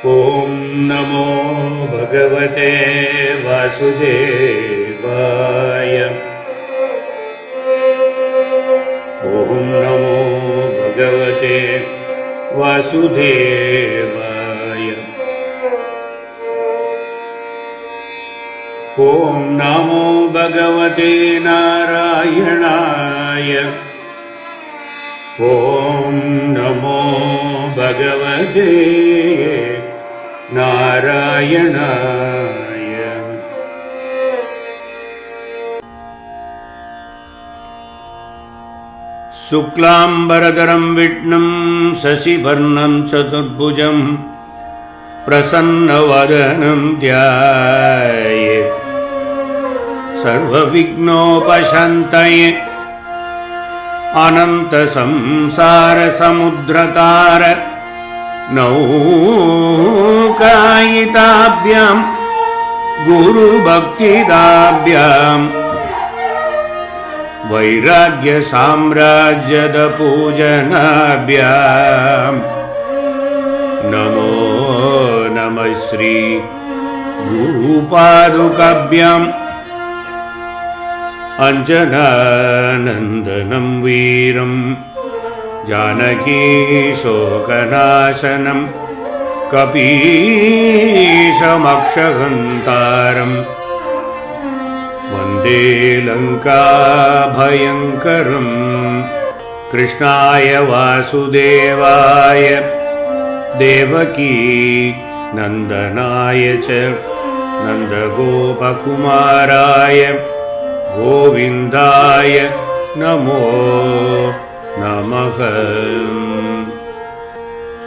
ॐ नमो भगवते वासुदेवाय। ॐ नमो भगवते वासुदेवाय। ॐ नमो भगवते नारायणाय। ॐ नमो भगवते नारायणाय। शुक्लांबरधरं विष्णुं शशिवर्णं चतुर्भुजं प्रसन्नवदनं ध्यायेत् सर्वविघ्नोपशान्तये। अनंत संसार समुद्रतार नौकायिताभ्यां गुरुभक्तिदाभ्यां वैराग्य साम्राज्यद पूजनाभ्यां नमो नमः श्री गुरुपादुकाभ्यां। अंजनानंदनं वीरं जानकी शोकनाशनं कपीशमक्षहन्तारं वन्दे लङ्काभयङ्करं। कृष्णाय वासुदेवाय देवकी नन्दनाय च नन्दगोपकुमाराय गोविन्दाय नमो नमः।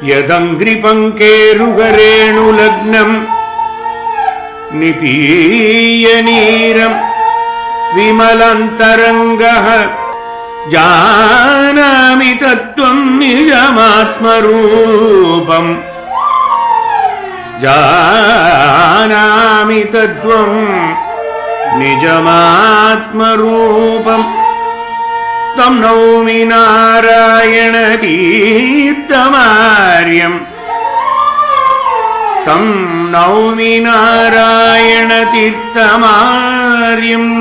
यदङ्घ्रिपङ्केरुगरेणुलग्नं निपीय नीरं विमलन्तरङ्गः जानामि तत्त्वं निजमात्मरूपम्। जानामि तत्त्वं निजमात्मरूपम्। तं नौमि नारायणतीर्थमार्यम्। तं नौमि नारायणतीर्थमार्यम्।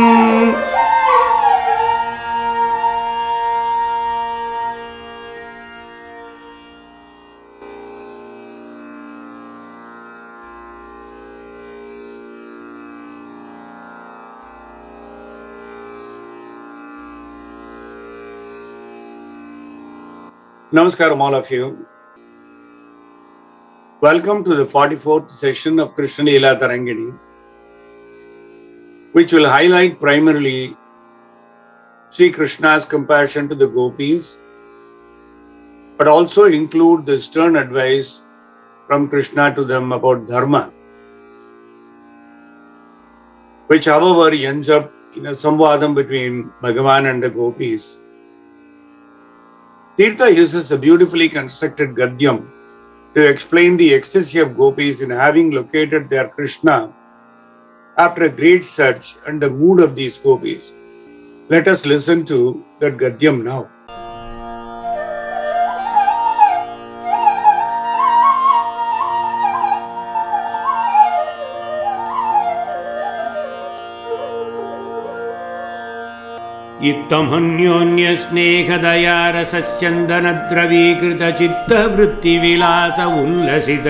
Namaskaram all of you. Welcome to the 44th session of Krishna Leela TarangiNi, which will highlight primarily Sri Krishna's compassion to the Gopis, but also include the stern advice from Krishna to them about dharma, which however ends up in a Samvãdam between Bhagavan and the Gopis. Tirtha uses a beautifully constructed gadyam to explain the ecstasy of Gopis in having located their Krishna after a great search and the mood of these Gopis. Let us listen to that gadyam now. इत्थमन्योन्यस्नेहदया रसस्यन्दनद्रवीकृतचित्तवृत्तिविलास उल्लसित।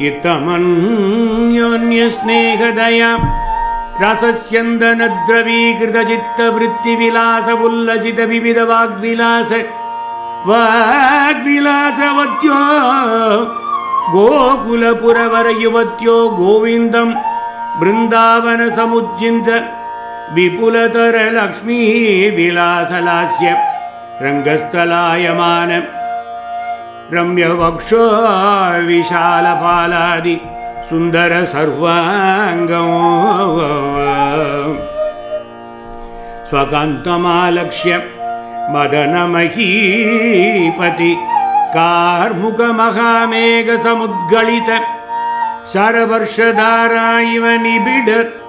इत्थमन्योन्यस्नेहदया रसस्यन्दनद्रवीकृतचित्तवृत्तिविलास उल्लसित विविध वाग्विलासवत्यो गोकुलपुरवरयुवत्यो गोविन्दं बृन्दावन समुज्जिन्त विपुलतर लक्ष्मी विलासलास्य रंगस्थलायमान रम्यवक्षो विशालपालादि सुंदर सर्वांगं स्वकान्तमालक्ष्य मदनमहीपति कार्मुक महामेघ समुद्गलित शरवर्षधारा इव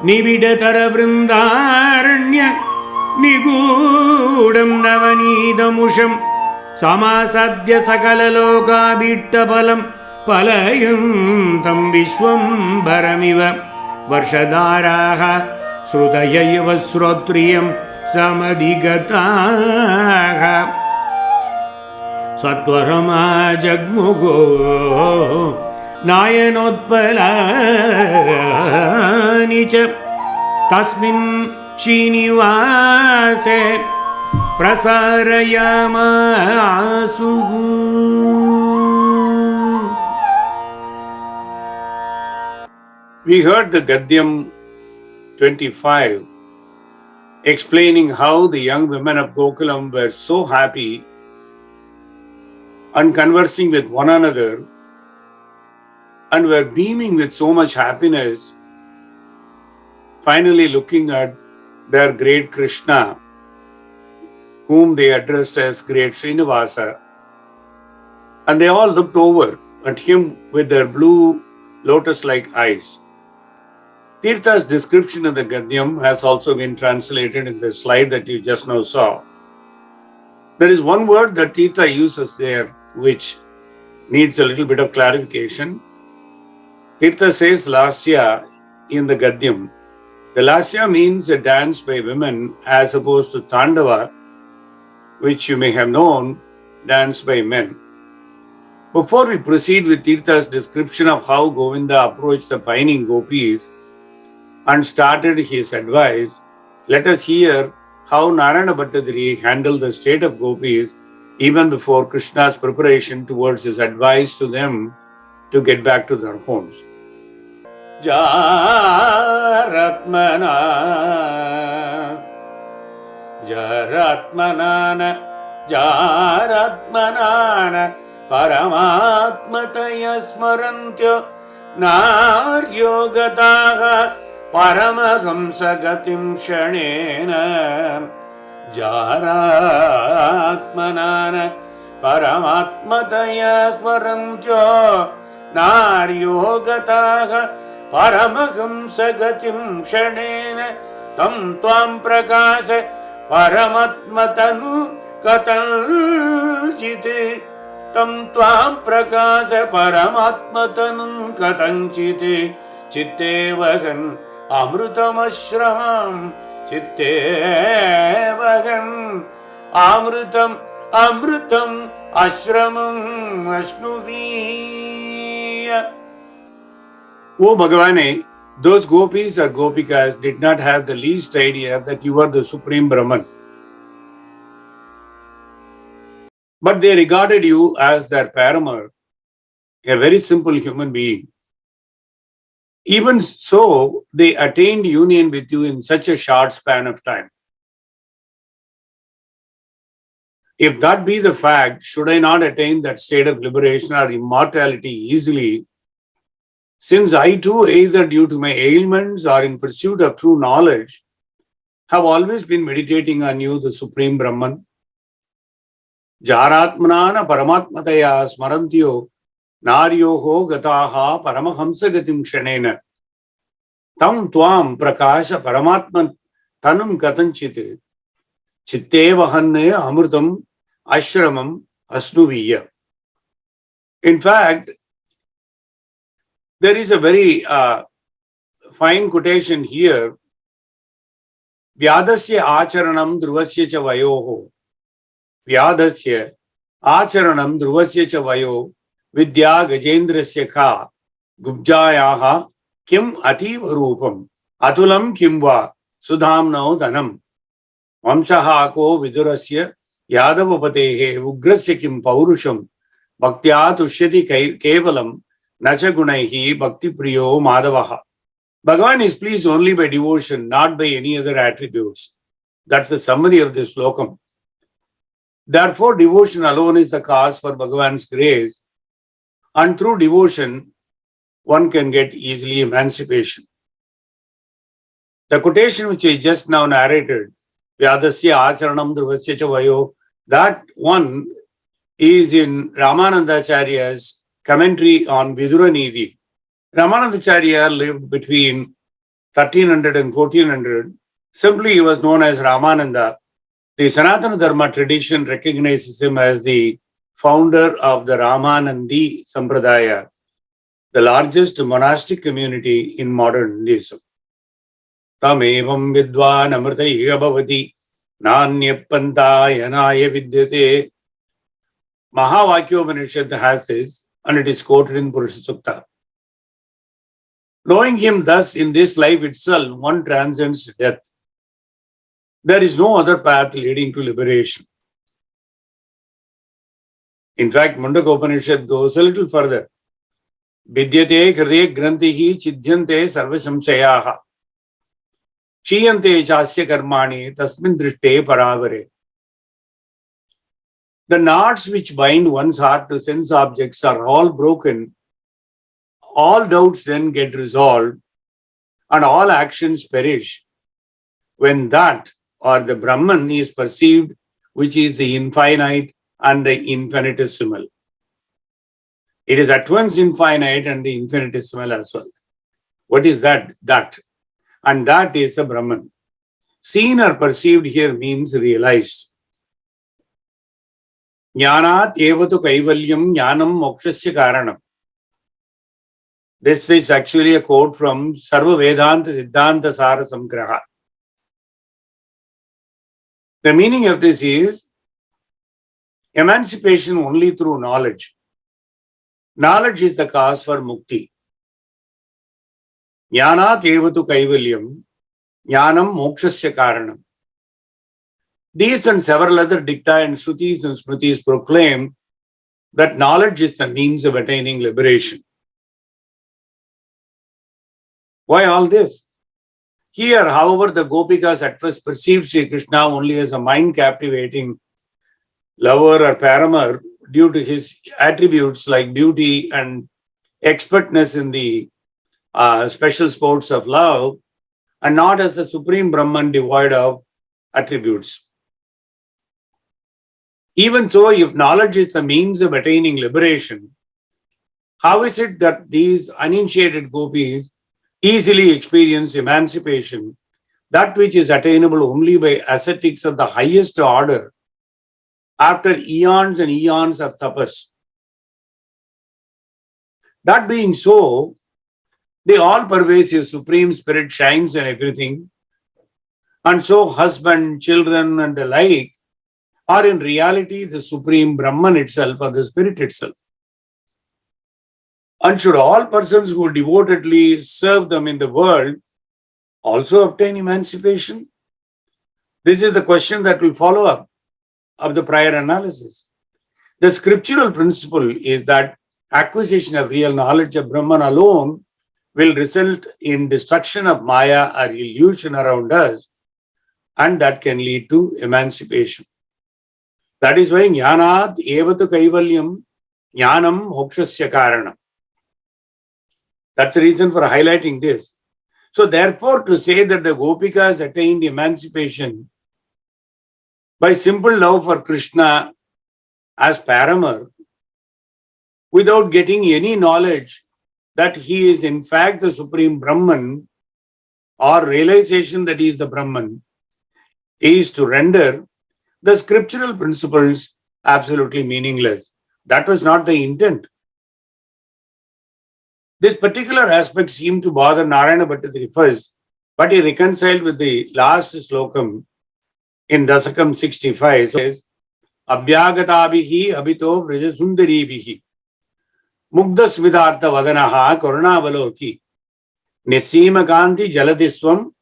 निबिडतर वृन्दारण्य निगूढं नवनीतमुषं समासाद्य सकललोकाभीष्टफलं पलयन्तं विश्वम्भरमिव वर्षधाराः श्रुतयैव श्रोत्रियं समधिगताः सत्वरमा जग्मुगो नायनोत्पलानि च तस्मिन् श्रीनिवासे प्रसारयामासुः. We heard the Gadyam 25 explaining how the young women of Gokulam were so happy and conversing with one another and were beaming with so much happiness, finally looking at their great Krishna, whom they addressed as great Srinivasa, and they all looked over at him with their blue lotus-like eyes. Tirtha's description of the Gadyam has also been translated in the slide that you just now saw. There is one word that Tirtha uses there which needs a little bit of clarification. Tirtha says Lasya in the Gadyam. The Lasya means a dance by women as opposed to Tandava, which you may have known, dance by men. Before we proceed with Tirtha's description of how Govinda approached the pining Gopis and started his advice, let us hear how Narayana Bhattadri handled the state of Gopis even before Krishna's preparation towards his advice to them to get back to their homes. Jaratmana Paramatmataya Smarantyo Naryogataha Paramahamsagatim Shanena Jaratmanana Paramatmataya Smarantyo Naryogataha Paramahamsagatim Shanena Tam Tvam Prakasa Paramatmatanu Katanchite Tam Tvam Prakasa Paramatmatanum Katanchite Chitte Vagan Amrutamashramam Chitte Vagan Amrutam Ashramam Ashnuviya. O Bhagavane, those gopis or gopikas did not have the least idea that you are the Supreme Brahman. But they regarded you as their paramour, a very simple human being. Even so, they attained union with you in such a short span of time. If that be the fact, should I not attain that state of liberation or immortality easily, since I too, either due to my ailments or in pursuit of true knowledge, have always been meditating on you, the Supreme Brahman? Jaratmanana Paramatmataya Smarantyo Naryoho Gataha Paramahamsagatim Shanena Tam Tvam Prakasha Paramatman Tanum Katanchite Chitte Vahanne Amrutam Ashramam Asnuviya. In fact, there is a very fine quotation here. Vyadasya acharanam druvasya cha vayoho. Vyadasya acharanam druvasya cha vayo vidya gajendrasya kha gubjayaha kim ativa rupam atulam kimva sudhamnao dhanam vamshaha ko vidurasya yadavapatehe ugrasya kim paurusham bhaktya tushyati kevalam nacha gunaihi bhakti priyo madavaha. Bhagavan is pleased only by devotion, not by any other attributes. That's the summary of this slokam. Therefore, devotion alone is the cause for Bhagavan's grace, and through devotion, one can get easily emancipation. The quotation which I just now narrated, Vyadasya Acharanam Druvasya cha Vayo, that one is in Ramanandacharya's commentary on Vidura Nidhi. Ramanandacharya lived between 1300 and 1400. Simply, he was known as Ramananda. The Sanatana Dharma tradition recognizes him as the founder of the Ramanandi Sampradaya, the largest monastic community in modern Hinduism. Tamevam vidvan amritaiha bhavati nanyapantayanaaya vidyate. Mahavakyopanishad has this, and it is quoted in Purusha Sukta. Knowing him thus in this life itself, one transcends death. There is no other path leading to liberation. In fact, Mundaka Upanishad goes a little further. Vidyate hriday grantihi chidhyante sarvasamsayaha. Chiyante chasya karmani tasmin drishte paravare. The knots which bind one's heart to sense objects are all broken. All doubts then get resolved and all actions perish when that or the Brahman is perceived, which is the infinite and the infinitesimal. It is at once infinite and the infinitesimal as well. What is that? That. And that is the Brahman. Seen or perceived here means realized. Jnanat evatu kaivalyam jnanam mokshasya karanam. This is actually a quote from Sarva Vedanta Siddhanta Sara Samgraha. The meaning of this is emancipation only through knowledge. Knowledge is the cause for mukti. Jnanat evatu kaivalyam jnanam mokshasya karanam. These and several other dicta and shrutis and smritis proclaim that knowledge is the means of attaining liberation. Why all this? Here, however, the Gopikas at first perceived Sri Krishna only as a mind-captivating lover or paramour due to his attributes like beauty and expertness in the special sports of love, and not as the supreme Brahman devoid of attributes. Even so, if knowledge is the means of attaining liberation, how is it that these uninitiated gopis easily experience emancipation, that which is attainable only by ascetics of the highest order after eons and eons of tapas? That being so, the all-pervasive Supreme Spirit shines in everything, and so husband, children, and the like are in reality the Supreme Brahman itself or the Spirit itself. And should all persons who devotedly serve them in the world also obtain emancipation? This is the question that will follow up of the prior analysis. The scriptural principle is that acquisition of real knowledge of Brahman alone will result in destruction of Maya or illusion around us, and that can lead to emancipation. That is why Jnanat evatu kaivalyam jnanam mokshasya karanam. That's the reason for highlighting this. So therefore, to say that the Gopikas attained emancipation by simple love for Krishna as paramour, without getting any knowledge that he is in fact the Supreme Brahman, or realization that he is the Brahman, is to render the scriptural principles absolutely meaningless. That was not the intent. This particular aspect seemed to bother Narayana Bhattacharya first, but he reconciled with the last slokam in Dasakam 65. So it says, Abhyagatabihi abhito vrajasundaribihi mugdasvidartha vadanaha karunavaloki nisima kanti jaladiswam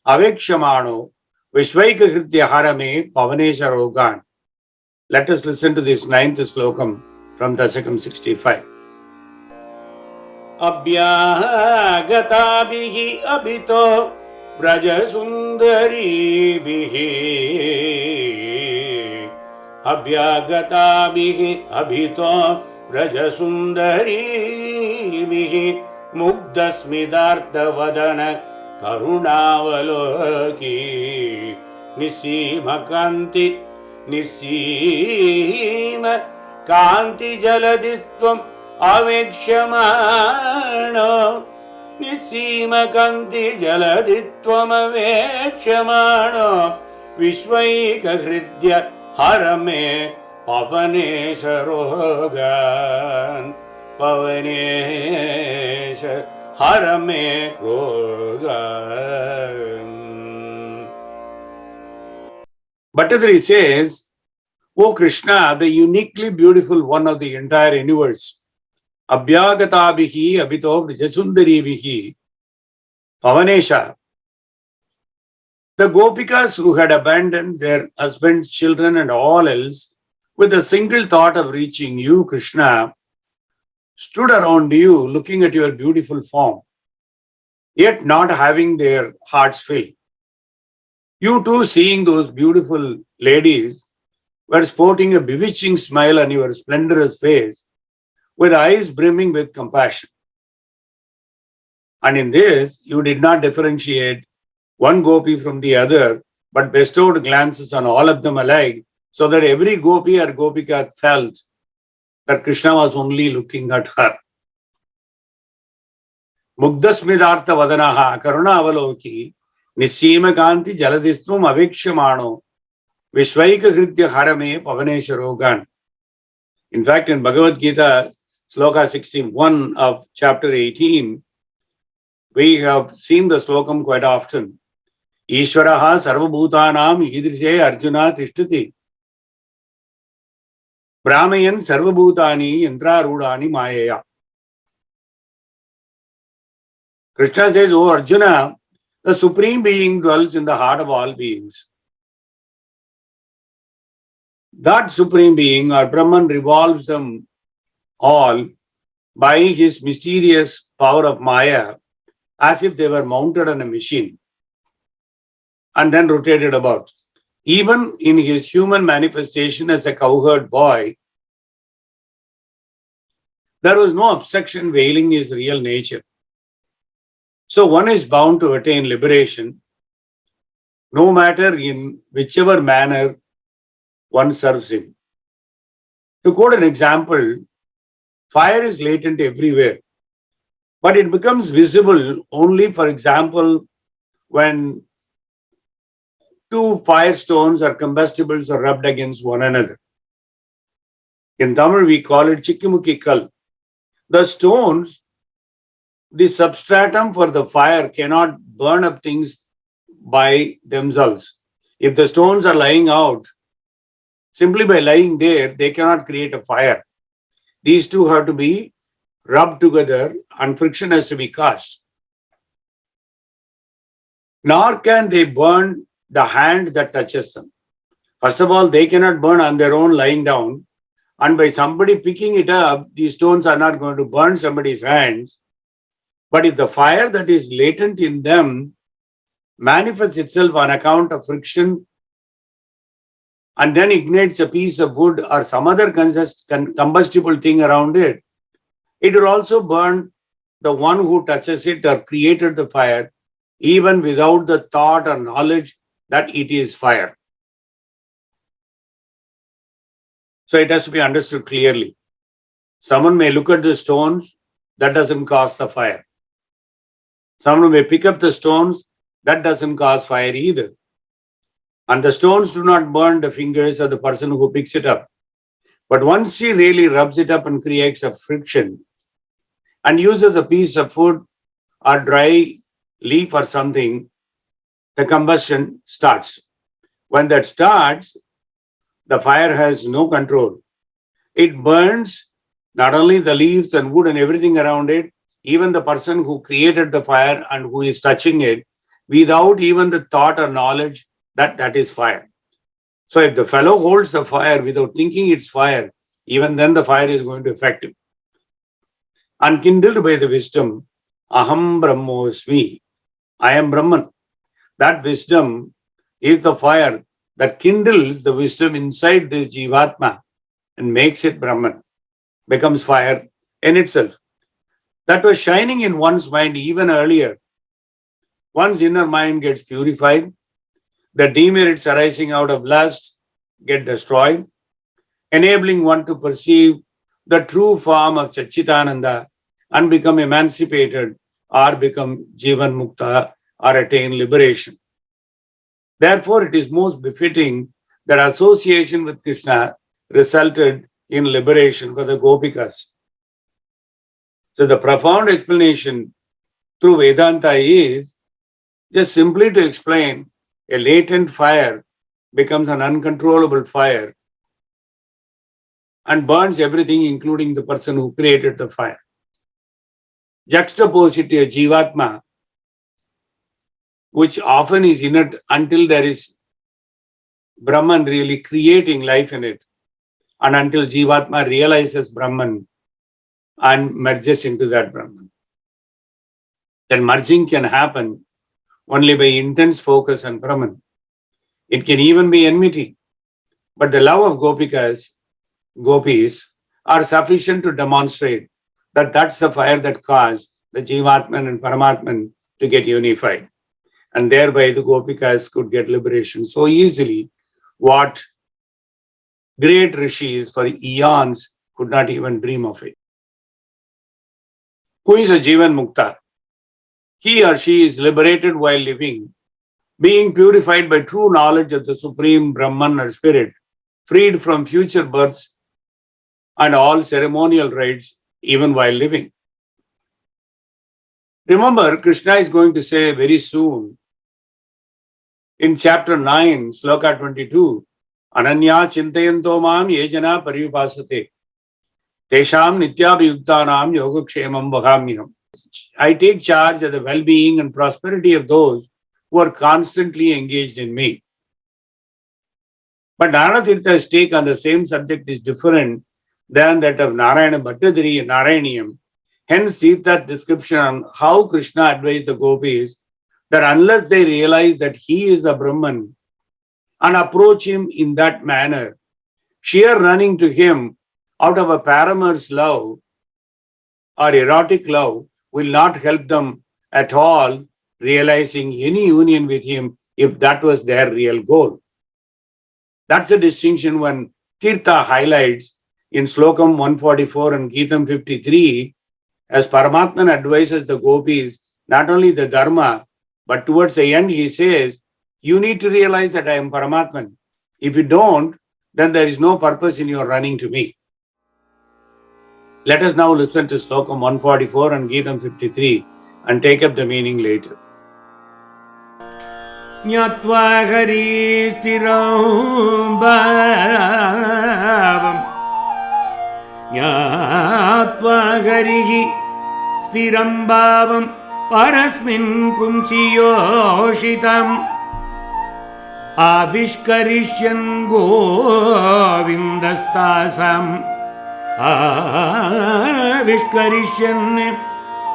avekshamano vishvaika hritya harame pavanesha rogan. Let us listen to this 9th slokam from Dasakam 65. अभ्यागताभिः अभितो व्रजसुन्दरीभिः अभ्यागताभिः अभितो व्रजसुन्दरीभिः मुग्धस्मितार्थवदन करुणावलोकी निस्सीमकान्ति निस्सीम कान्तिजलधिस्त्वम् अवेक्ष्यमाणो निस्सीमकान्ति जलधित्वमवेक्ष्यमाणो विश्वैकहृद्य हर मे पवनेश रोगान् पवनेश हर मे रोगा. Bhattacharya says, O Krishna, the uniquely beautiful one of the entire universe, Abhyagatabihi abhito Vrijasundaribihi Pavanesha. The Gopikas who had abandoned their husbands, children, and all else with a single thought of reaching you, Krishna, stood around you looking at your beautiful form, yet not having their hearts filled. You too, seeing those beautiful ladies, were sporting a bewitching smile on your splendorous face, with eyes brimming with compassion. And in this, you did not differentiate one gopi from the other, but bestowed glances on all of them alike, so that every gopi or gopika felt that Krishna was only looking at her. Mugdasmidartha vadanaha karuna avaloki nisima kanti jaladistvam avikshamano vishvaika hritya harame pavanesharogan. In fact, in Bhagavad Gita, Sloka 61 of chapter 18, we have seen the slokam quite often. Ishvaraha sarvabhutanam idrishe arjuna tishtati. Brahmayan sarvabhutani yantrarudani mayaya. Krishna says, O Arjuna, the Supreme Being dwells in the heart of all beings. That Supreme Being or Brahman revolves them all by his mysterious power of Maya, as if they were mounted on a machine and then rotated about. Even in his human manifestation as a cowherd boy, there was no obstruction veiling his real nature. So one is bound to attain liberation, no matter in whichever manner one serves him. To quote an example, fire is latent everywhere, but it becomes visible only, for example, when two firestones or combustibles are rubbed against one another. In Tamil, we call it Chikkimuki Kal. The stones, the substratum for the fire, cannot burn up things by themselves. If the stones are lying out, simply by lying there, they cannot create a fire. These two have to be rubbed together and friction has to be caused. Nor can they burn the hand that touches them. First of all, they cannot burn on their own lying down. And by somebody picking it up, these stones are not going to burn somebody's hands. But if the fire that is latent in them manifests itself on account of friction and then ignites a piece of wood or some other combustible thing around it, it will also burn the one who touches it or created the fire, even without the thought or knowledge that it is fire. So it has to be understood clearly. Someone may look at the stones, that doesn't cause the fire. Someone may pick up the stones, that doesn't cause fire either. And the stones do not burn the fingers of the person who picks it up. But once he really rubs it up and creates a friction and uses a piece of wood or dry leaf or something, the combustion starts. When that starts, the fire has no control. It burns not only the leaves and wood and everything around it, even the person who created the fire and who is touching it, without even the thought or knowledge that that is fire. So if the fellow holds the fire without thinking it's fire, even then the fire is going to affect him. Unkindled by the wisdom, Aham Brahmosmi, I am Brahman. That wisdom is the fire that kindles the wisdom inside the Jivatma and makes it Brahman, becomes fire in itself. That was shining in one's mind even earlier. One's inner mind gets purified. The demerits arising out of lust get destroyed, enabling one to perceive the true form of Chachitananda and become emancipated or become Jivan Mukta or attain liberation. Therefore, it is most befitting that association with Krishna resulted in liberation for the Gopikas. So the profound explanation through Vedanta is just simply to explain a latent fire becomes an uncontrollable fire and burns everything, including the person who created the fire. Juxtapose it to a Jivatma, which often is inert until there is Brahman really creating life in it, and until Jivatma realizes Brahman and merges into that Brahman. Then merging can happen only by intense focus on Brahman. It can even be enmity. But the love of Gopis are sufficient to demonstrate that that's the fire that caused the Jivatman and Paramatman to get unified. And thereby the Gopikas could get liberation so easily, what great rishis for eons could not even dream of it. Who is a Jivan Mukta? He or she is liberated while living, being purified by true knowledge of the Supreme Brahman or Spirit, freed from future births and all ceremonial rites even while living. Remember, Krishna is going to say very soon in chapter 9, sloka 22, Ananya chintayanto mam yejana pariyupasate tesham nityabhiyuktanam yogakshemam vahamyam. I take charge of the well-being and prosperity of those who are constantly engaged in me. But Narana Tirtha's take on the same subject is different than that of Narayana Bhattadri and Narayaniam. Hence, Tirtha's description on how Krishna advised the Gopis that unless they realize that he is a Brahman and approach him in that manner, sheer running to him out of a paramour's love or erotic love will not help them at all realizing any union with him if that was their real goal. That's the distinction when Tirtha highlights in Slokam 144 and Geetam 53 as Paramatman advises the Gopis not only the Dharma, but towards the end he says, you need to realize that I am Paramatman. If you don't, then there is no purpose in your running to me. Let us now listen to Slokam 144 and Geetam 53 and take up the meaning later. Nyatva hari stiram bhavam Nyatva hari stiram bhavam Parasmin pumsi yoshitam Avishkarisyan govindastasam Avishkarisyan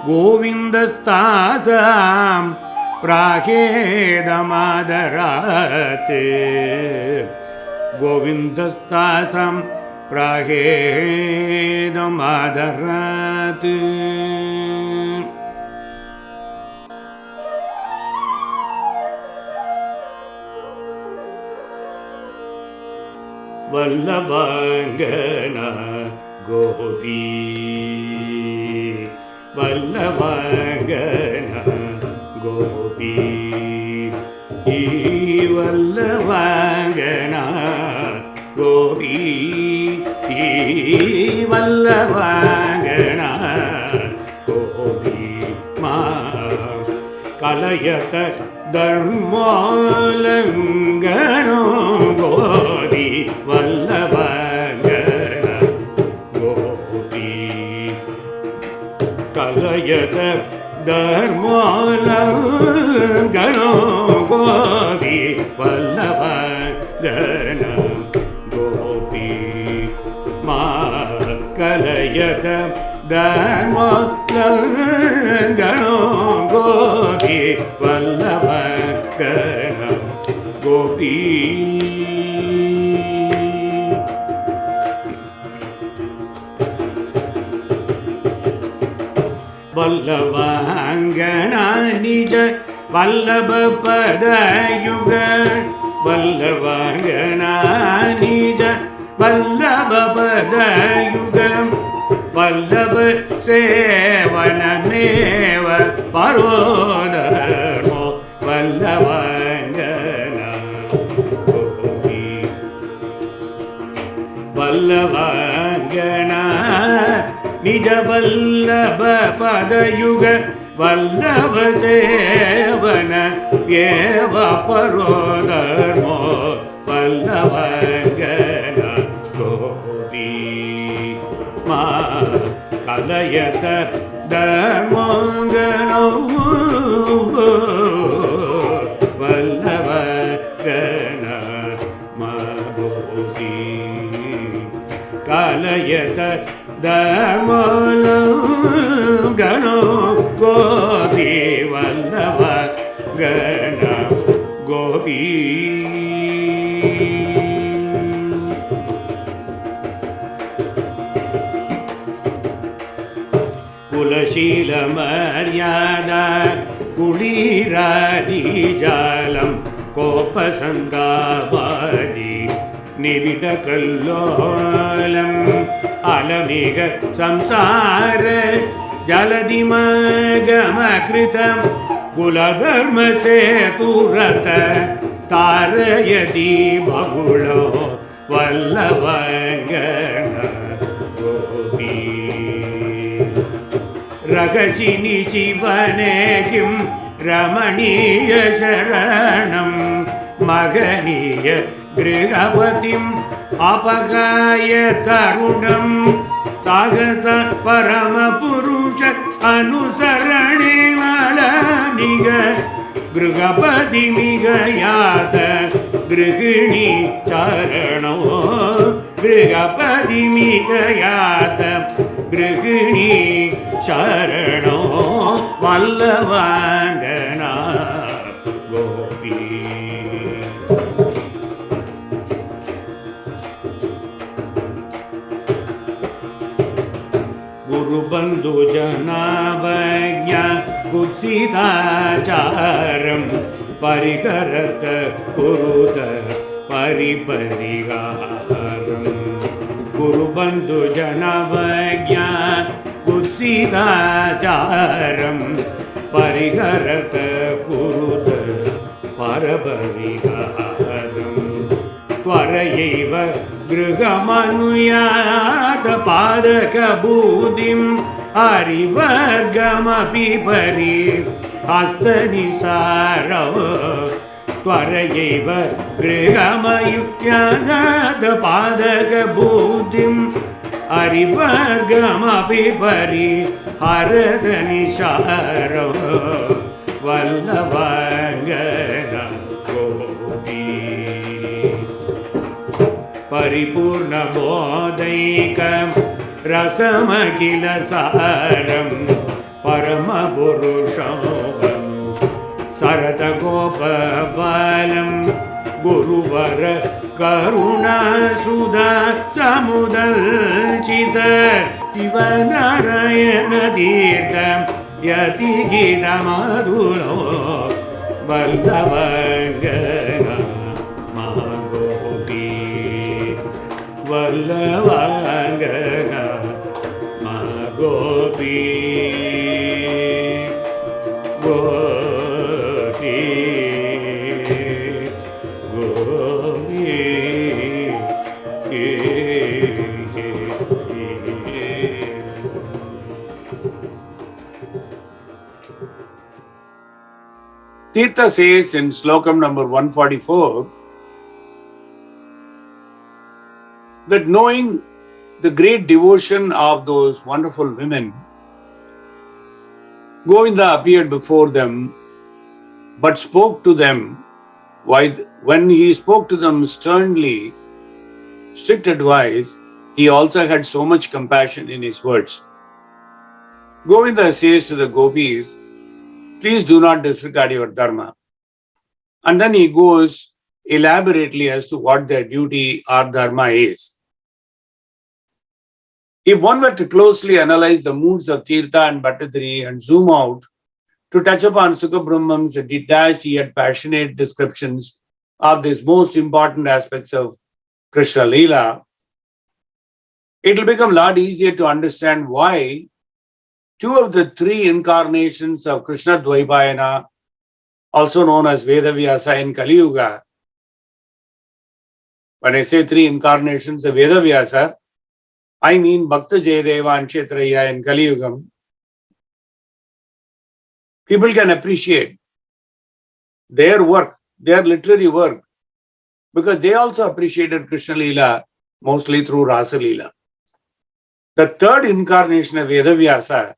govindastasam Prahedamadharate Govindastasam Prahedamadharate Vallavangana Gopîs Vallavangana Gopîs Vallavangana Gopîs Vallavangana Gopîs Ma Kalayata Dharmalangana Gopîs Vallavangana Gopîs Kalayata Dharmalangana Gopîs Vallavangana Gopîs Ma Kalayata Dharmalangana Gopîs Vallavangana Gopîs Vallavangana Nija Vallabha Padayuga Vallavangana Nija Vallabha Padayuga Vallabha Sevanameva Parodharmo Vallavangana Gopîs Vallavangana நிஜ வல்லப பதயுக வல்லப சேவன ஏவ பரோதர்மோ வல்லவங்கன கோபி மா கலயத தர்மங்கனோ வல்லவங்கன மகோபி கலயத தர்மங்கனோ கோபி வல்லவங்கன கோபி குலசீல மர்யாதா குளிராதி ஜாலம் கோபசந்தாபாதி நிவிட கல்லோலம் அலமிக சம்சார ஜலதிமகமகிருதம் குலதர்ம சேதுரத தாரயதி பகுளோ வல்லவங்கன கோபி ரகசினி சிவனே கிம் ரமணீய சரணம் மகனீய கிருகபதிம் அபகாய தருணம் சாகச பரம புருஷ அனுசரணே மலனிக கிருகபதி மிக யாத கிருகிணி சரணோ கிருகபதி மிக யாத கிருகிணி சரணோ வல்லவங்கனா கோபி குருபந்து ஜனாவஜ்ஞ குத்சிதாச்சாரம் பரிகரத குருத பரிபரிகாரம் குருபந்து ஜனவஜ்ஞ குத்சிதாச்சாரம் பரிகரத குருத பரபரிகாரம் त्वरयैव गृहमनुयात पादकबूदिं हरिवर्गमपि परि हस्तनिसारो त्वरयैव गृहमयुज्यात पादकबूदिं हरिवर्गमपि परि हरदनिसारो वल्लभाङ्गना गोपी परिपूर्णबोधैकं रसमखिलसारं परमपुरुषं सरतगोपबालं गुरुवर करुणासुधा समुदल्चित शिवनारायणतीर्थं यतिगीतमधुरो वल्लभङ्गना वल्लभाङ्गना मा गोपी गोपी गोपी Tirtha says in slokam number 144 that knowing the great devotion of those wonderful women, Govinda appeared before them but spoke to them. When he spoke to them sternly, strict advice, he also had so much compassion in his words. Govinda says to the gopis, please do not disregard your dharma. And then he goes elaborately as to what their duty or dharma is. If one were to closely analyze the moods of Tirtha and Bhattadri and zoom out to touch upon Sukha Brahman's detached yet passionate descriptions of these most important aspects of Krishna Leela, it will become a lot easier to understand why two of the three incarnations of Krishna Dvaipayana, also known as Vedavyasa in Kali Yuga. When I say three incarnations of Vedavyasa, I mean Bhakta Jayadeva and Kshetraya in Kali Yugam, people can appreciate their work, their literary work, because they also appreciated Krishna Leela mostly through Rasa Leela. The third incarnation of Vedavyasa,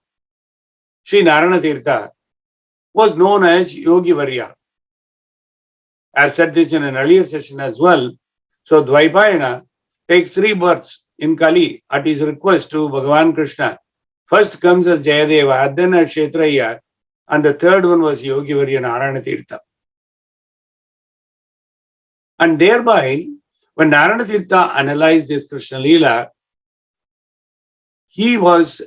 Sri Narayana Tirtha, was known as Yogi Varya. I have said this in an earlier session as well. So Dvaipayana takes 3 births in Kali at his request to Bhagavan Krishna. First comes as Jayadeva, then as Kshetraya, and the third one was Yogi Varya Narayana Tirtha. And thereby, when Narayana Tirtha analyzed this Krishna Leela, he was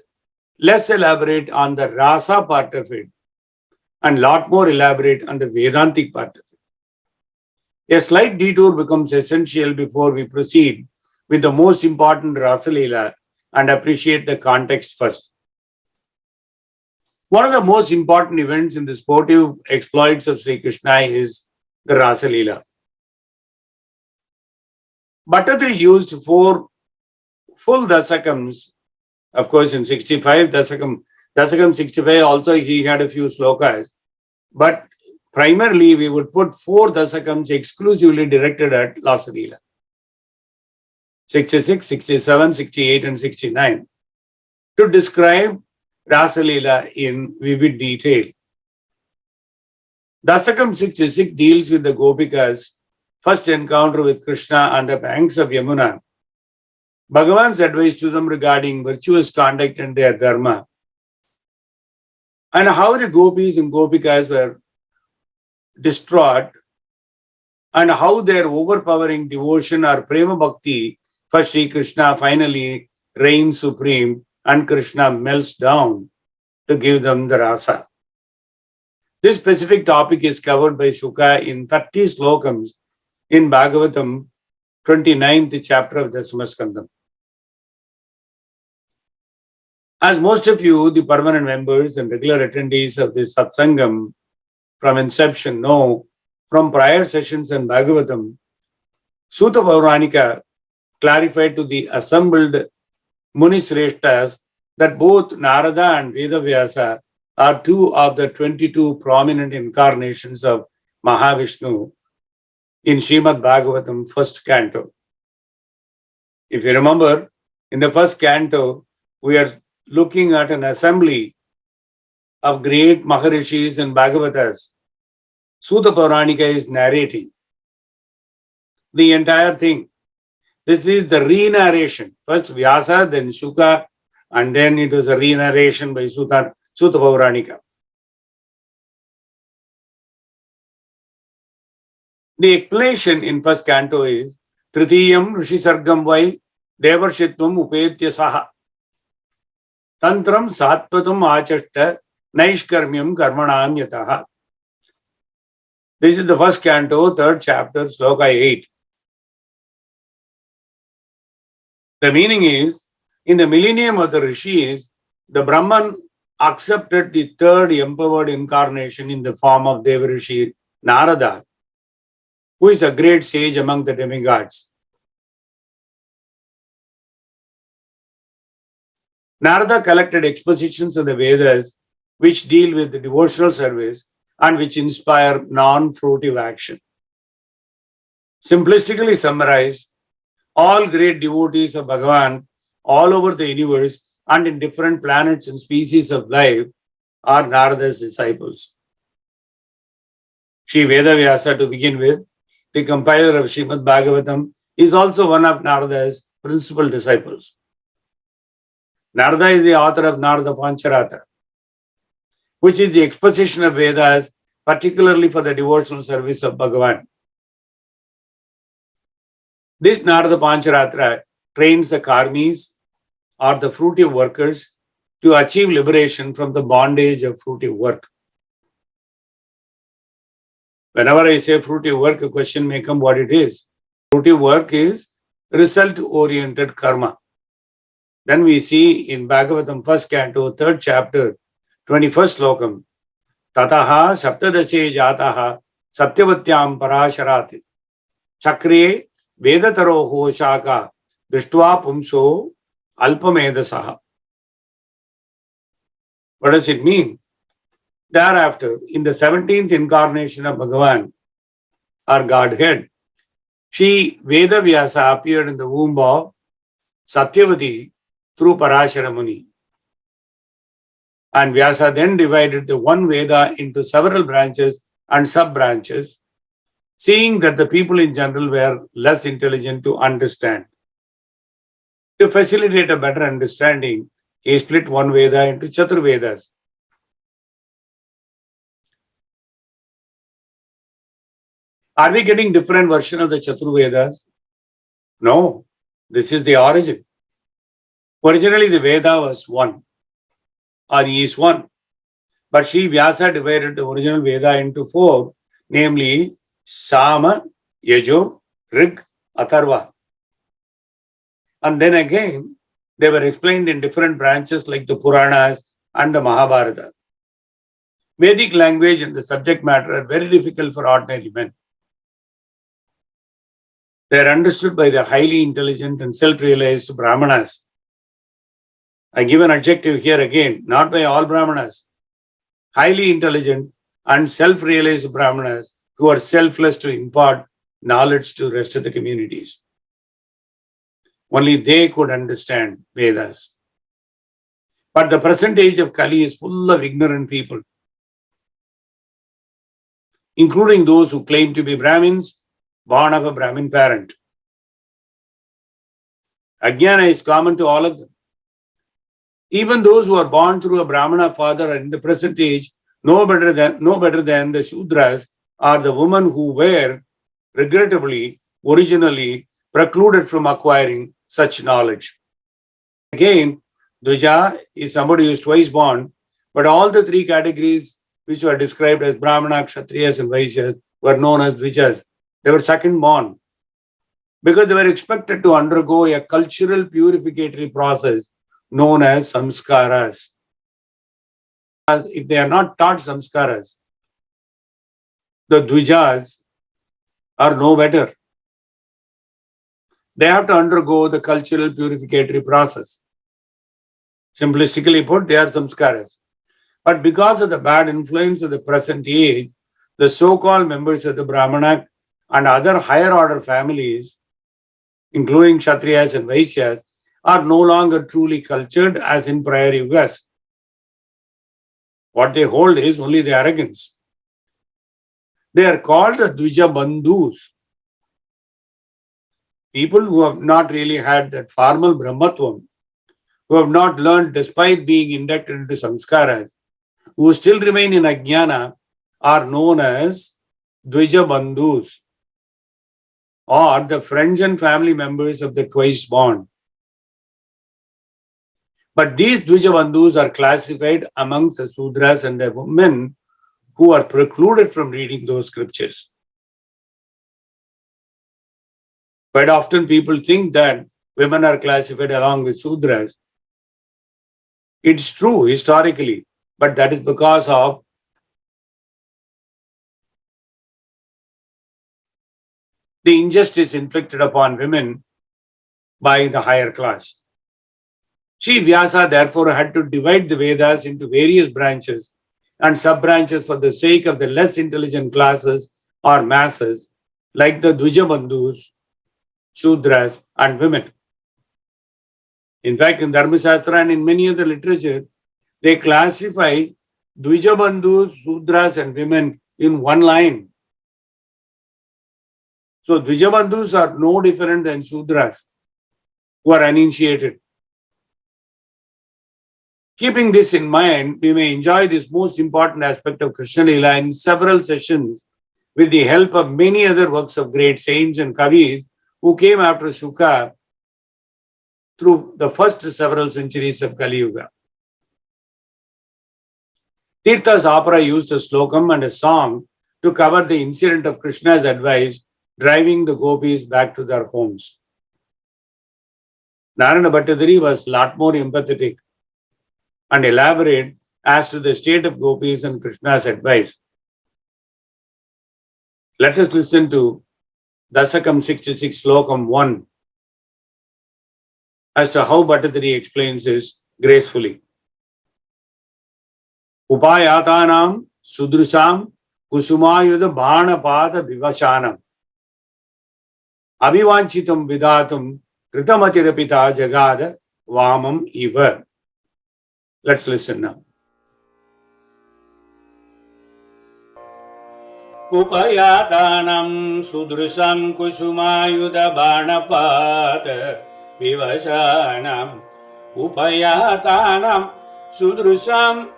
less elaborate on the rasa part of it and lot more elaborate on the Vedantic part of it. A slight detour becomes essential before we proceed with the most important Rasa Leela and appreciate the context first. One of the most important events in the sportive exploits of Sri Krishna is the Rasa Leela. Bhattacharya used 4 full dasakams, of course in 65, dasakam 65 also he had a few slokas, but primarily we would put 4 dasakams exclusively directed at Rasa Leela. 66, 67, 68 and 69 to describe Rasa Leela in vivid detail. Dasakam 66 deals with the Gopikas' first encounter with Krishna on the banks of Yamuna, Bhagavan's advice to them regarding virtuous conduct and their dharma, and how the Gopis and Gopikas were distraught, and how their overpowering devotion or prema bhakti for Sri Krishna finally reigns supreme and Krishna melts down to give them the rasa. This specific topic is covered by Shuka in 30 slokams in Bhagavatam, 29th chapter of Dasamaskandam. As most of you, the permanent members and regular attendees of this satsangam from inception know, from prior sessions in Bhagavatam, Sutta Pauranika clarified to the assembled Munisreshtas that both Narada and Vedavyasa are 2 of the 22 prominent incarnations of Mahavishnu in Srimad Bhagavatam first canto. If you remember, in the first canto, we are looking at an assembly of great Maharishis and Bhagavatas. Sutta Pauranika is narrating the entire thing. This is the re-narration. First Vyasa, then Shuka, and then it was a re-narration by Sutta Pauranika. The explanation in first canto is Tritiyam Rishi Sargam Vai Devarshitvam Upetya Saha Tantram Sattvatam Achashta Naishkarmyam Karmanam Yataha. This is the first canto, 3rd chapter, sloka 8. The meaning is, in the millennium of the Rishis, the Brahman accepted the 3rd empowered incarnation in the form of Devarishi Narada, who is a great sage among the demigods. Narada collected expositions of the Vedas which deal with the devotional service and which inspire non-fruitive action. Simplistically summarized, all great devotees of Bhagavan all over the universe and in different planets and species of life are Narada's disciples. Sri Vedavyasa, to begin with, the compiler of Srimad Bhagavatam, is also one of Narada's principal disciples. Narada is the author of Narada Pancharatra, which is the exposition of Vedas, particularly for the devotional service of Bhagavan. This Narada Pancharatra trains the karmis or the fruitive workers to achieve liberation from the bondage of fruitive work. Whenever I say fruitive work, a question may come what it is. Fruitive work is result-oriented karma. Then we see in Bhagavatam first canto, 3rd chapter, 21st slokam, Tataha saptadashe jataha satyavatyam parasharati chakre vedataro ho shaka drishtva pumso Alpamedasaha. What does it mean? Thereafter, in the 17th incarnation of Bhagavan, or Godhead, Sri Vedavyasa appeared in the womb of Satyavati through Parashara Muni. And Vyasa then divided the one Veda into several branches and sub-branches, seeing that the people in general were less intelligent to understand. To facilitate a better understanding, he split one Veda into Chaturvedas. Are we getting different version of the Chaturvedas? No, this is the origin. Originally, the Veda was one, or is one. But Sri Vyasa divided the original Veda into four, namely Sama, Yajur, Rig, Atharva. And then again, they were explained in different branches like the Puranas and the Mahabharata. Vedic language and the subject matter are very difficult for ordinary men. They are understood by the highly intelligent and self-realized Brahmanas. I give an adjective here again, not by all Brahmanas. Highly intelligent and self-realized Brahmanas who are selfless to impart knowledge to the rest of the communities. Only they could understand Vedas. But the present age of Kali is full of ignorant people, including those who claim to be Brahmins, born of a Brahmin parent. Ajnana is common to all of them. Even those who are born through a Brahmana father are in the present age no better than the Shudras or the women who were, regrettably, originally precluded from acquiring such knowledge. Again, Dvija is somebody who is twice born, but all the three categories which were described as Brahmana, Kshatriyas and Vaishyas were known as Dvijas. They were second born because they were expected to undergo a cultural purificatory process known as samskaras. If they are not taught samskaras, the Dvijas are no better. They have to undergo the cultural purificatory process. Simplistically put, they are samskaras. But because of the bad influence of the present age, the so-called members of the Brahmana and other higher order families, including Kshatriyas and Vaishyas, are no longer truly cultured as in prior yugas. What they hold is only the arrogance. They are called the Dvija Bandhus. People who have not really had that formal Brahmatvam, who have not learned despite being inducted into samskaras, who still remain in Ajnana, are known as Dvija Bandhus, or the friends and family members of the twice born. But these Dvija Bandhus are classified amongst the Sudras and the women who are precluded from reading those scriptures. Quite often people think that women are classified along with Sudras. It's true historically, but that is because of the injustice inflicted upon women by the higher class. Sri Vyasa therefore had to divide the Vedas into various branches and sub-branches for the sake of the less intelligent classes or masses like the Dvija Bandhus, Shudras and women. In fact, in Dharma-shastra and in many other literature, they classify Dvija Bandhus, Shudras and women in one line. So Dvija Bandhus are no different than Shudras who are uninitiated. Keeping this in mind, we may enjoy this most important aspect of Krishna Leela in several sessions with the help of many other works of great saints and kavis who came after Shuka through the first several centuries of Kali Yuga. Tirtha's opera used a slokam and a song to cover the incident of Krishna's advice driving the Gopis back to their homes. Narayana Bhattadari was a lot more empathetic and elaborate as to the state of Gopis and Krishna's advice. Let us listen to Dasakam 66 Slokam 1. as to how Bhattacharya explains this gracefully. Upayatanam sudrusam kusumayuda bhanapada vivashanam avivanchitam vidatum kritamatirapiта jagada vamam iva. Let's listen now. Upayatanam sudrusam kusumayuda bhanapada vivashanam upayatanam sudrusam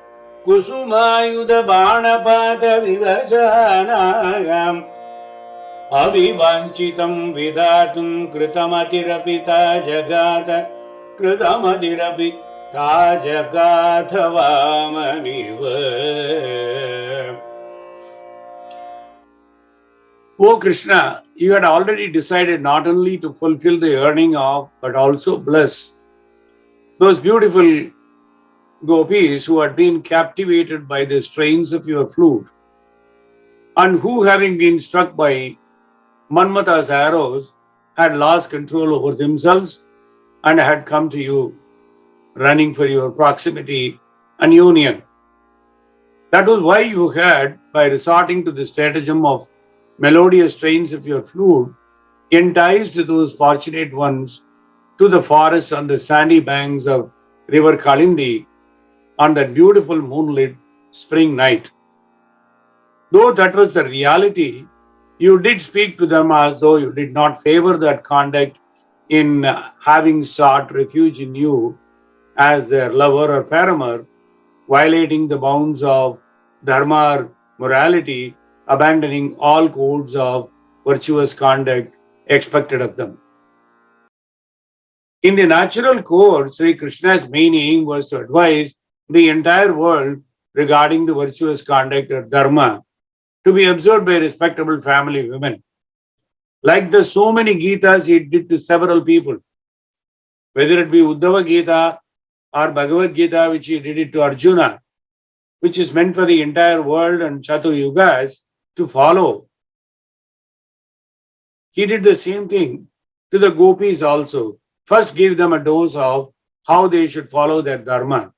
kusumayuda bhanapada vivashanam avivanchitam vidatum kritamatirapiта jagata kritamatirapiता jagata vamamiva. O Krishna, you had already decided not only to fulfill the yearning of, but also bless those beautiful Gopis who had been captivated by the strains of your flute, and who, having been struck by Manmata's arrows, had lost control over themselves and had come to you, running for your proximity and union. That was why you had, by resorting to the stratagem of melodious strains of your flute, enticed those fortunate ones to the forests on the sandy banks of river Kalindi on that beautiful moonlit spring night. Though that was the reality, you did speak to them as though you did not favor that conduct in having sought refuge in you as their lover or paramour, violating the bounds of dharma or morality, abandoning all codes of virtuous conduct expected of them. In the natural course, Sri Krishna's main aim was to advise the entire world regarding the virtuous conduct or dharma to be observed by respectable family women. Like the so many Gitas he did to several people, whether it be Uddhava Gita or Bhagavad Gita, which he did it to Arjuna, which is meant for the entire world and Chatur Yugas to follow. He did the same thing to the Gopis also. First gave them a dose of how they should follow their dharma,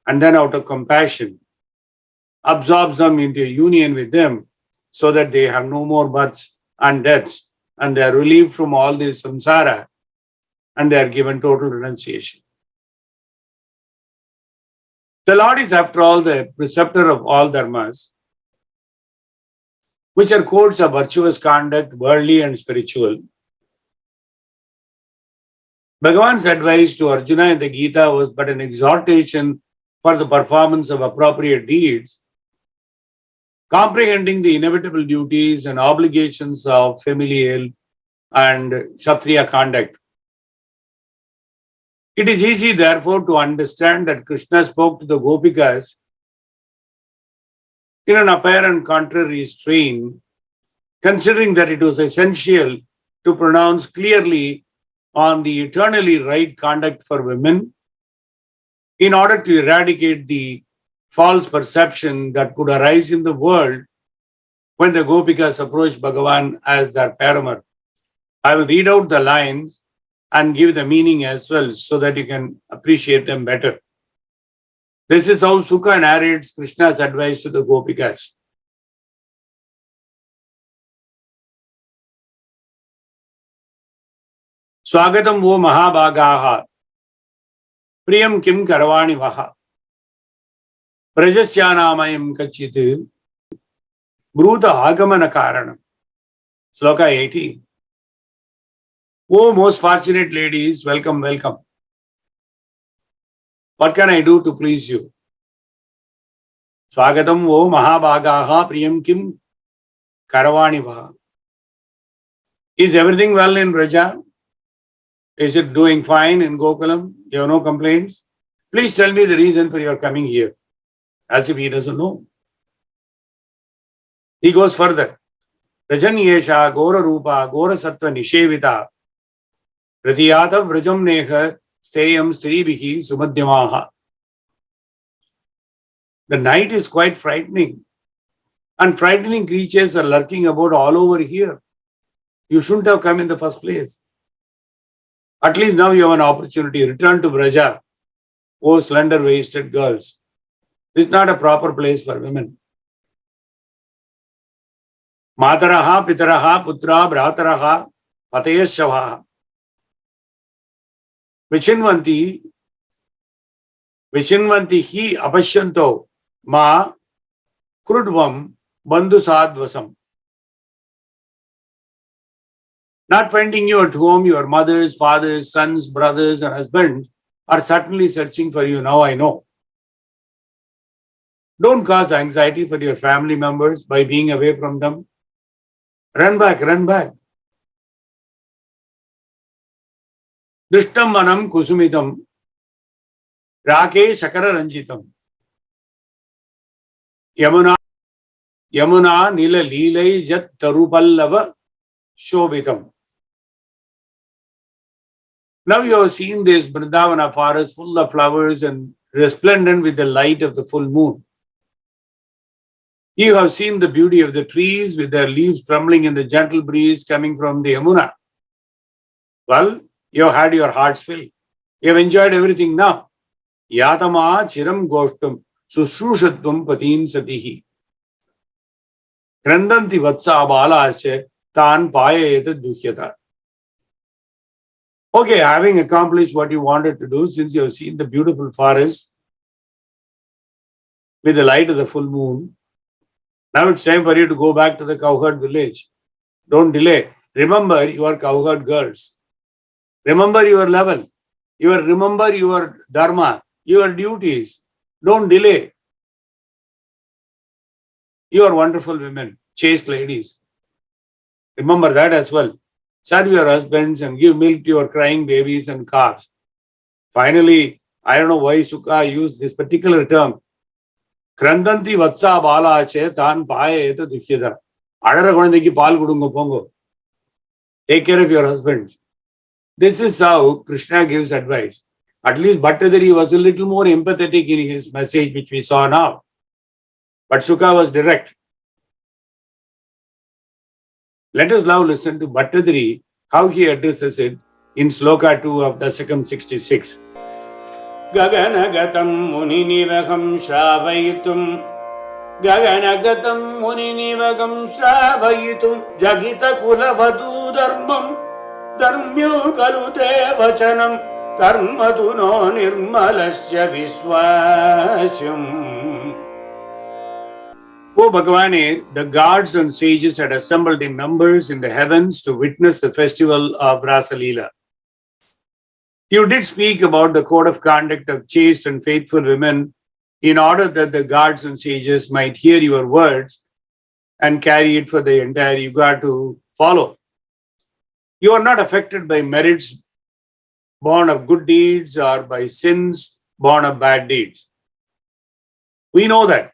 and then out of compassion, absorbs them into a union with them so that they have no more births and deaths, and they are relieved from all this samsara, and they are given total renunciation. The Lord is, after all, the preceptor of all dharmas, which are codes of virtuous conduct, worldly and spiritual. Bhagavan's advice to Arjuna in the Gita was but an exhortation for the performance of appropriate deeds, comprehending the inevitable duties and obligations of familial and Kshatriya conduct. It is easy, therefore, to understand that Krishna spoke to the Gopikas in an apparent contrary strain, considering that it was essential to pronounce clearly on the eternally right conduct for women in order to eradicate the false perception that could arise in the world when the Gopikas approached Bhagavan as their paramour. I will read out the lines and give the meaning as well so that you can appreciate them better. This is how Sukha narrates Krishna's advice to the Gopikas. Swagatam vo mahabhagaha priyam kim karvani vaha prajasyanāmayam kachit bruta agamana karanam. Sloka 18. Oh, most fortunate ladies, welcome, welcome. What can I do to please you? Swagatam vo mahabhagaha priyam kim karavani vaha. Is everything well in Braja? Is it doing fine in Gokulam? You have no complaints? Please tell me the reason for your coming here. As if he doesn't know. He goes further. Rajanyesha Gora Rupa Gora Sattva Nishevita Pratiyata Vrajam Neha Steyam Sribihi Sumadhyamaha. The night is quite frightening, and frightening creatures are lurking about all over here. You shouldn't have come in the first place. At least now you have an opportunity. Return to Braja, O slender-waisted girls. This is not a proper place for women. Mataraha, pitaraha, putra, bhrataraha, patayashavaha. Vichinvanti hi apashyanto ma krudvam bandhu sadvasam. Not finding you at home, your mothers, fathers, sons, brothers, and husbands are certainly searching for you now, I know. Don't cause anxiety for your family members by being away from them. Run back, run back. Drishtam manam kusumitam rake shakara ranjitam. Yamuna nila leelai jat tarupallava shobhitam. Now you have seen this Vrindavana forest full of flowers and resplendent with the light of the full moon. You have seen the beauty of the trees with their leaves trembling in the gentle breeze coming from the Yamuna. Well, you have had your heart's fill. You have enjoyed everything now. Yatama chiram goshtam sushrushatvam patin satihi. Krandanti vatsa balasya tan payayata dukhyata. Okay, having accomplished what you wanted to do, since you have seen the beautiful forest with the light of the full moon, now it's time for you to go back to the cowherd village. Don't delay. Remember, you are cowherd girls. Remember your level. Remember your dharma, your duties. Don't delay. You are wonderful women, chaste ladies. Remember that as well. Serve your husbands and give milk to your crying babies and calves. Finally, I don't know why Sukha used this particular term. Krandanti vatsa balache tan payeta dukhyada. Adara kondeki paal kudunga pongo. Take care of your husbands. This is how Krishna gives advice. At least Bhattadari was a little more empathetic in his message, which we saw now. But Sukha was direct. Let us now listen to Bhattadari, how he addresses it in Sloka 2 of Dasakam 66. Gaganagatam muninivagam shravaitum Gaganagatam muninivagam shravaitum Jagita kulavadu dharmam Dharmyo kalute vachanam Karmatu no nirmalasya viswasyam. O Bhagavane, the gods and sages had assembled in numbers in the heavens to witness the festival of Rasa Leela. You did speak about the code of conduct of chaste and faithful women in order that the gods and sages might hear your words and carry it for the entire Yuga to follow. You are not affected by merits born of good deeds or by sins born of bad deeds. We know that.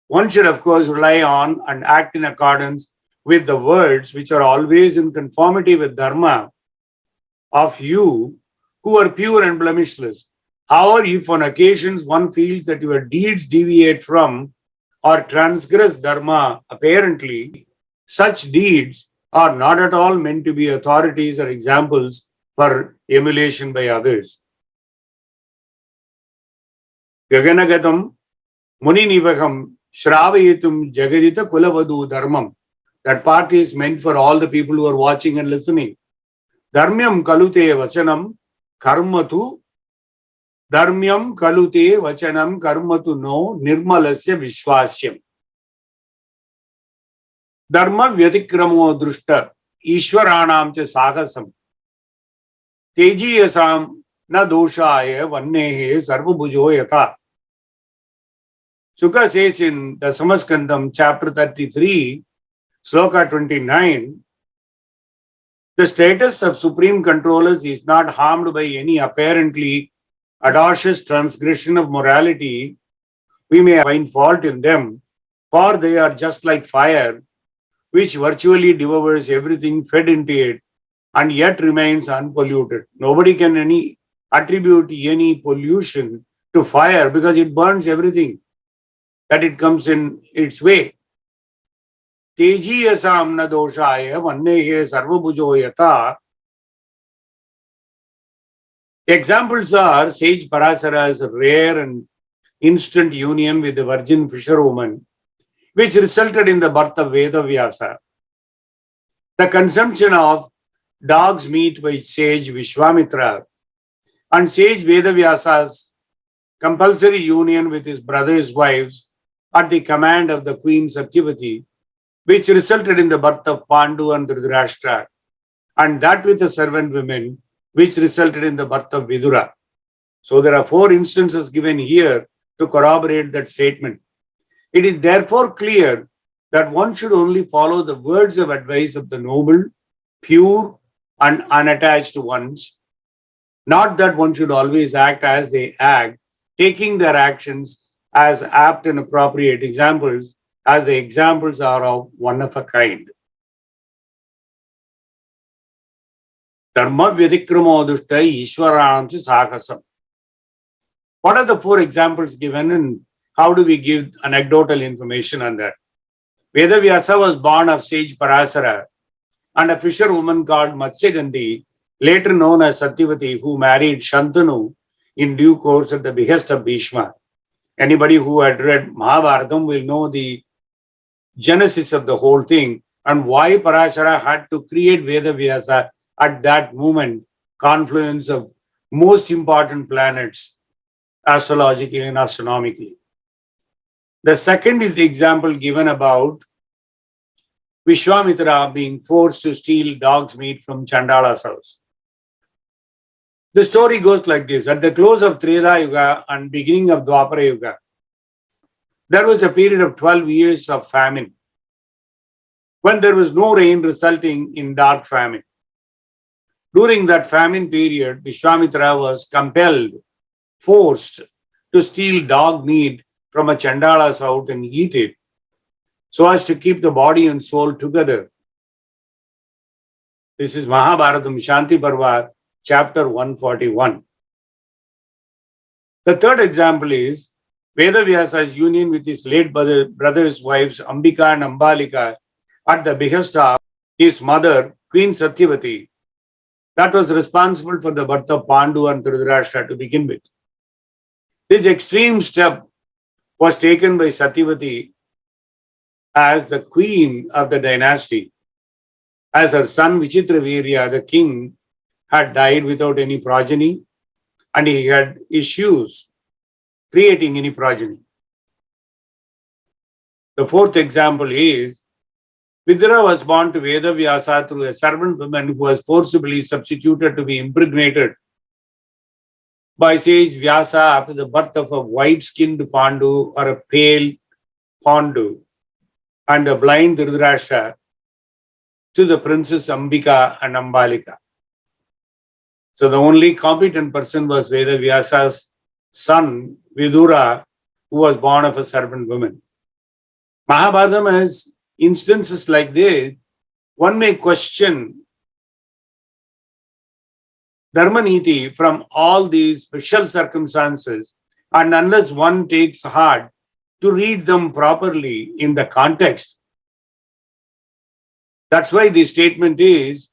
One should, of course, rely on and act in accordance with the words which are always in conformity with Dharma of you who are pure and blemishless. However, if on occasions one feels that your deeds deviate from or transgress Dharma apparently, such deeds are not at all meant to be authorities or examples for emulation by others. Gaganagatam muninivagam Shravaitum Jagadita Kulavadu Dharmam. That part is meant for all the people who are watching and listening. Dharmyam kalute vachanam karmatu. Dharmyam kalute vachanam karmatu no nirmalasya vishwasyam. Dharma vyatikramo drushta ishwaranam cha sagasam. Tejiyasam na doshaya vannehe sarvabhujo yatha. Sukha says in the Samaskandam, chapter 33, Sloka 29, the status of supreme controllers is not harmed by any apparently audacious transgression of morality. We may find fault in them, for they are just like fire, which virtually devours everything fed into it and yet remains unpolluted. Nobody can attribute any pollution to fire because it burns everything that it comes in its way. Tejiyasam na doshaya vannehe sarvabhujo yatha. Examples are sage Parasara's rare and instant union with the virgin fisherwoman, which resulted in the birth of Vedavyasa. The consumption of dog's meat by sage Vishwamitra and sage Vedavyasa's compulsory union with his brother's wives at the command of the queen Satyavati, which resulted in the birth of Pandu and Dhritarashtra, and that with the servant women, which resulted in the birth of Vidura. So there are 4 instances given here to corroborate that statement. It is therefore clear that one should only follow the words of advice of the noble, pure, and unattached ones, not that one should always act as they act, taking their actions as apt and appropriate examples, as the examples are of one of a kind. Dharma Vyadikramo Dushta Ishwaranam Sakasam. What are the 4 examples given and how do we give anecdotal information on that? Vedavyasa was born of sage Parasara and a fisherwoman called Matsyagandhi, later known as Satyavati, who married Shantanu in due course at the behest of Bhishma. Anybody who had read Mahabharatam will know the genesis of the whole thing and why Parasara had to create Vedavyasa at that moment, confluence of most important planets astrologically and astronomically. The second is the example given about Vishwamitra being forced to steal dog's meat from Chandala's house. The story goes like this. At the close of Treta Yuga and beginning of Dwapara Yuga, there was a period of 12 years of famine, when there was no rain resulting in dark famine. During that famine period, Vishwamitra was compelled, forced to steal dog meat from a Chandala's house and eat it, so as to keep the body and soul together. This is Mahabharatam Shanti Parva, chapter 141. The third example is Vedavyasa's union with his late brother's wives Ambika and Ambalika at the behest of his mother, Queen Satyavati, that was responsible for the birth of Pandu and Dhritarashtra to begin with. This extreme step was taken by Satyavati as the queen of the dynasty, as her son Vichitravirya, the king, had died without any progeny and he had issues creating any progeny. The fourth example is Vidura was born to Vedavyasa through a servant woman who was forcibly substituted to be impregnated by sage Vyasa after the birth of a white-skinned Pandu or a pale Pandu and a blind Dhritarashtra to the princess Ambika and Ambalika. So the only competent person was Vedavyasa's son Vidura, who was born of a servant woman. Mahabharatam has instances like this. One may question Dharmaniti from all these special circumstances, and unless one takes heart to read them properly in the context. That's why the statement is,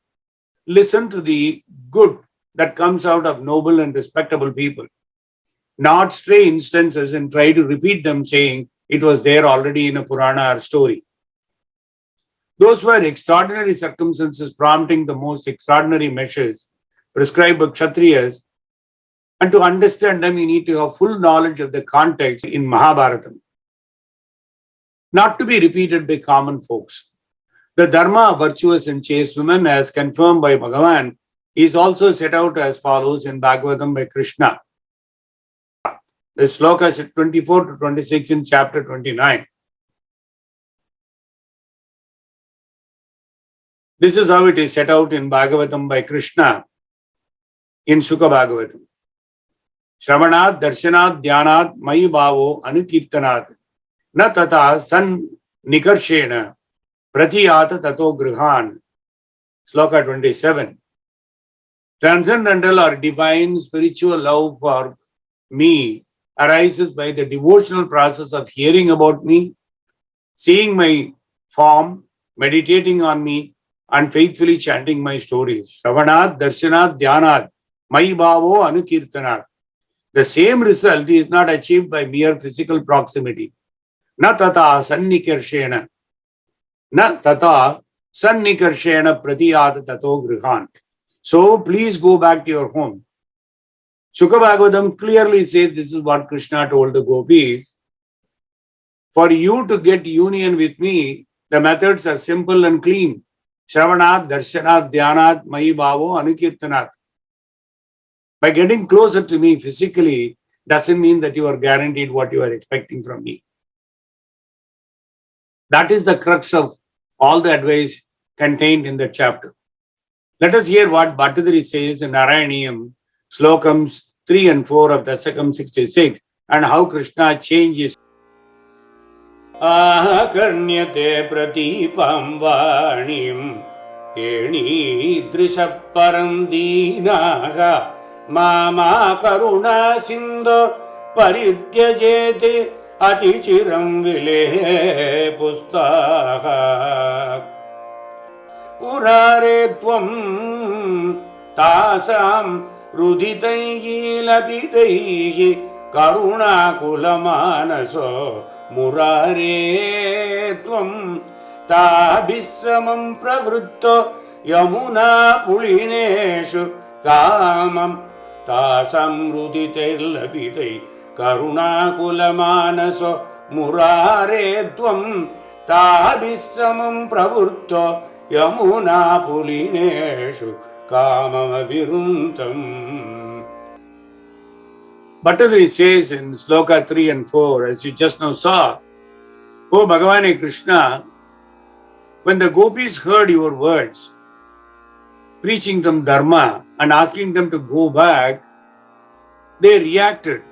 listen to the good that comes out of noble and respectable people, not stray instances and try to repeat them saying it was there already in a Purana or story. Those were extraordinary circumstances prompting the most extraordinary measures prescribed by Kshatriyas, and to understand them you need to have full knowledge of the context in Mahabharatam, not to be repeated by common folks. The dharma of virtuous and chaste women, as confirmed by Bhagavan, is also set out as follows in Bhagavatam by Krishna. The slokas 24 to 26 in chapter 29. This is how it is set out in Bhagavatam by Krishna in Sukha Bhagavatam. Shravanat, Darshanat, Dhyanat, Mayi Bhavo, Anukirtanat, Na Tata San Nikarshena, Pratiyata Tato Grihan. Sloka 27. Transcendental or divine spiritual love for me arises by the devotional process of hearing about me, seeing my form, meditating on me, and faithfully chanting my stories. Shravanat, Darshanat, Dhyanat, Mai bhavo anukirtanat. The same result is not achieved by mere physical proximity. Na tata sannikarshena. Na tata sannikarshena pratiyat tato grihan. So please go back to your home. Sukha Bhagavatam clearly says this is what Krishna told the Gopis. For you to get union with me, the methods are simple and clean. Shravanat, Darshanat, Dhyanat, Mai Bhavo, Anukirtanat. By getting closer to me physically doesn't mean that you are guaranteed what you are expecting from me. That is the crux of all the advice contained in the chapter. Let us hear what Bhattadri says in Narayaniyam, Slokams 3 and 4 of Dasakam 66, and how Krishna changes. Akarnyate pratipam vanim enidrisha param dinaha mama karuna sindho parityajete atichiram vile pustaha urare tvam tasam ruditaihi labidaihi karuna kulamanaso Murare tvam tabhissamam pravritto yamuna pulineshu kamam tasam rudite labite karuna kulamanaso murare tvam tabhissamam pravritto yamuna pulineshu kamam abhiruntam. Bhattadri says in Sloka 3 and 4, as you just now saw, O Bhagavane Krishna, when the Gopis heard your words, preaching them Dharma and asking them to go back, they reacted.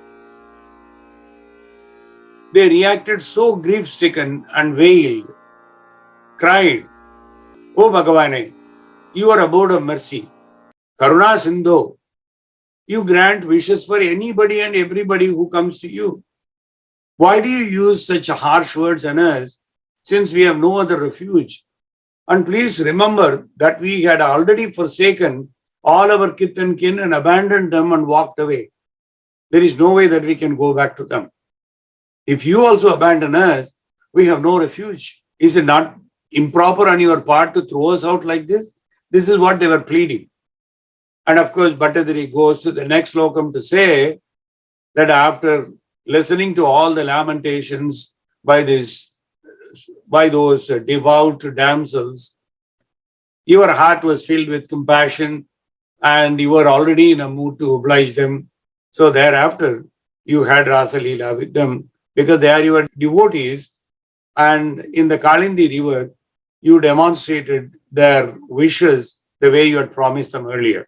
They reacted so grief-stricken and wailed, cried, O Bhagavane, you are abode of mercy. Karuna Sindho, you grant wishes for anybody and everybody who comes to you. Why do you use such harsh words on us, since we have no other refuge? And please remember that we had already forsaken all our kith and kin and abandoned them and walked away. There is no way that we can go back to them. If you also abandon us, we have no refuge. Is it not improper on your part to throw us out like this? This is what they were pleading. And of course, Bhattadri goes to the next slokam to say that after listening to all the lamentations by those devout damsels, your heart was filled with compassion and you were already in a mood to oblige them. So thereafter, you had Rasa Leela with them because they are your devotees. And in the Kalindi river, you demonstrated their wishes the way you had promised them earlier.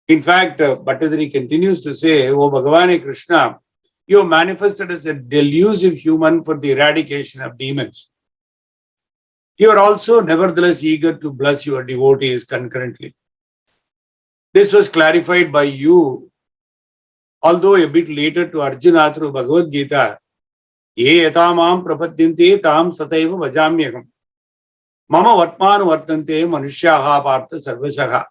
In fact, Bhattadri continues to say, O Bhagavane Krishna, you have manifested as a delusive human for the eradication of demons. You are also nevertheless eager to bless your devotees concurrently. This was clarified by you, although a bit later to Arjuna through Bhagavad Gita, Ye etamam prapadyante tam sataiva vajamyaham. Mama vatman vartante manushyaha partha sarvasaha.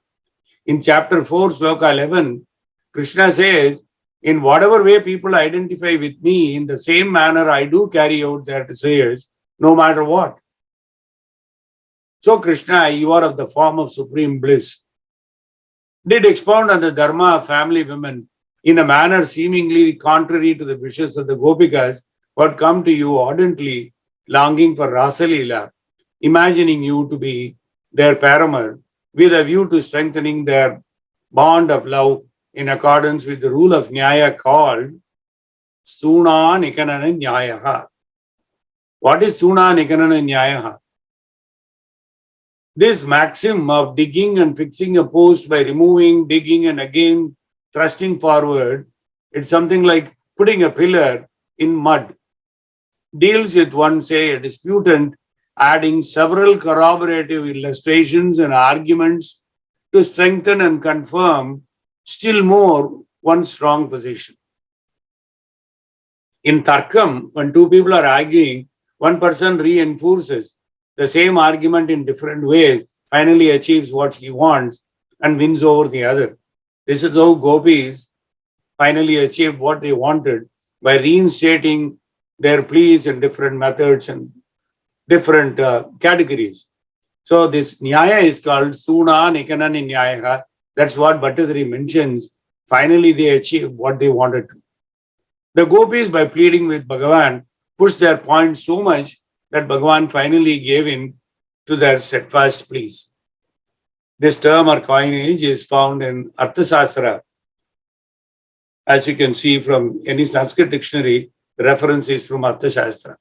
In chapter 4, sloka 11, Krishna says, in whatever way people identify with me, in the same manner I do carry out their desires, no matter what. So Krishna, you are of the form of supreme bliss. Did expound on the dharma of family women in a manner seemingly contrary to the wishes of the Gopikas, who had come to you ardently, longing for Rasa Leela, imagining you to be their paramour, with a view to strengthening their bond of love in accordance with the rule of Nyaya called Stuna Nikanana Nyayaha. What is Stuna Nikanana Nyayaha? This maxim of digging and fixing a post by removing, digging and again thrusting forward, it's something like putting a pillar in mud, deals with one, say, a disputant adding several corroborative illustrations and arguments to strengthen and confirm still more one strong position. In Tarkam, when two people are arguing, one person reinforces the same argument in different ways, finally achieves what he wants, and wins over the other. This is how Gopis finally achieved what they wanted by reinstating their pleas in different methods and different categories. So this Nyaya is called Suna Nikanani Nyaya. That's what Bhattadri mentions. Finally, they achieved what they wanted to. The Gopis, by pleading with Bhagavan, pushed their point so much that Bhagavan finally gave in to their steadfast pleas. This term or coinage is found in Arthashastra. As you can see from any Sanskrit dictionary, the reference is from Arthashastra.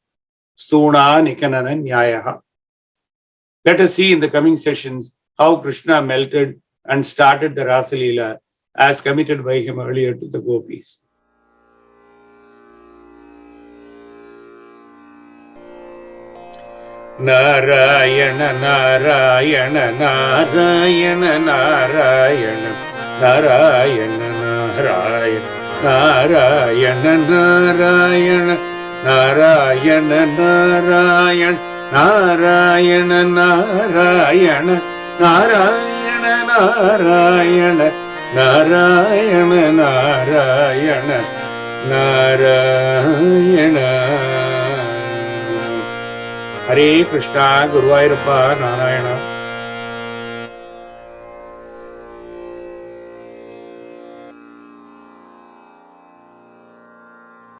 Stuna Nikanana Nyayaha. Let us see in the coming sessions how Krishna melted and started the Rasa Leela as committed by him earlier to the Gopis. Narayana Narayana Narayana Narayana Narayana Narayana Narayana Narayana Narayana Narayana Narayana Narayana Narayana Narayana Narayana Narayana Narayana. Hare Krishna, Guruvayurappa, Narayana.